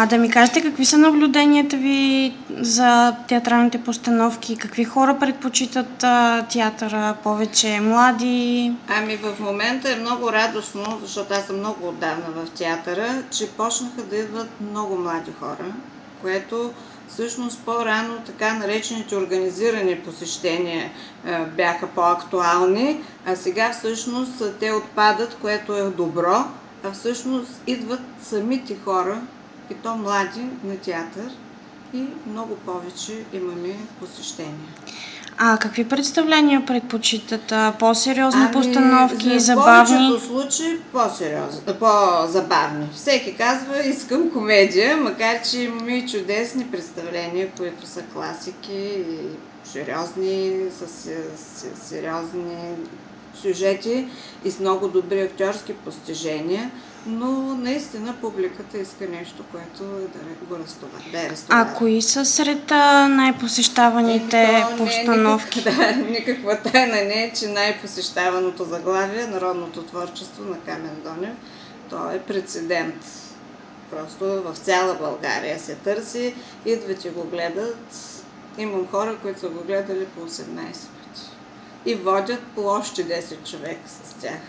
Да ми кажете, какви са наблюденията ви за театралните постановки? Какви хора предпочитат театъра? Повече млади? В момента е много радостно, защото аз съм много отдавна в театъра, че почнаха да идват много млади хора, което всъщност по-рано така наречените организирани посещения бяха по-актуални, а сега всъщност те отпадат, което е добро, а всъщност идват самите хора, и то млади, на театър и много повече имаме посещения. Какви представления предпочитат? По-сериозни постановки, За забавни? повечето случаи по-забавни. Всеки казва, искам комедия, макар че имаме и чудесни представления, които са класики и сериозни, с сериозни сюжети и с много добри актьорски постижения, но наистина публиката иска нещо, което да е разтоварено. Кои са сред най-посещаваните постановки? Никаква тайна не е, че най-посещаваното заглавие е Народното творчество на Камен Донев. То е прецедент. Просто в цяла България се търси, идват и го гледат. Имам хора, които са го гледали по 18 пъти. И водят по още 10 човека с тях.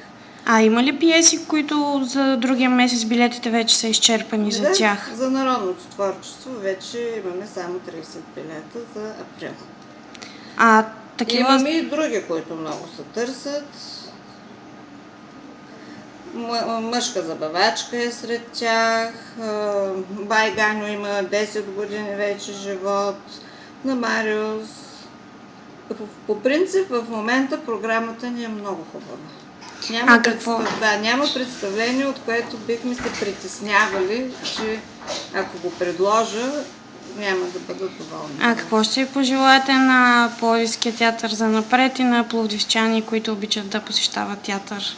Има ли пиеси, които за другия месец билетите вече са изчерпани за тях? За Народното творчество вече имаме само 30 билета за април. Имаме и други, които много се търсят. Мъжка забавачка е сред тях. Бай Ганьо има 10 години вече живот. На Мариус. По принцип в момента програмата ни е много хубава. Няма представление, от което бихме се притеснявали, че ако го предложа, няма да бъдат доволни. Какво ще пожелаете на Пловдивския театър занапред и на пловдивчани, които обичат да посещават театър?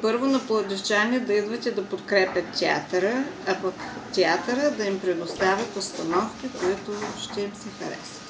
Първо на пловдивчани да идват и да подкрепят театъра, а пък театъра да им предоставя постановки, които ще им се харесат.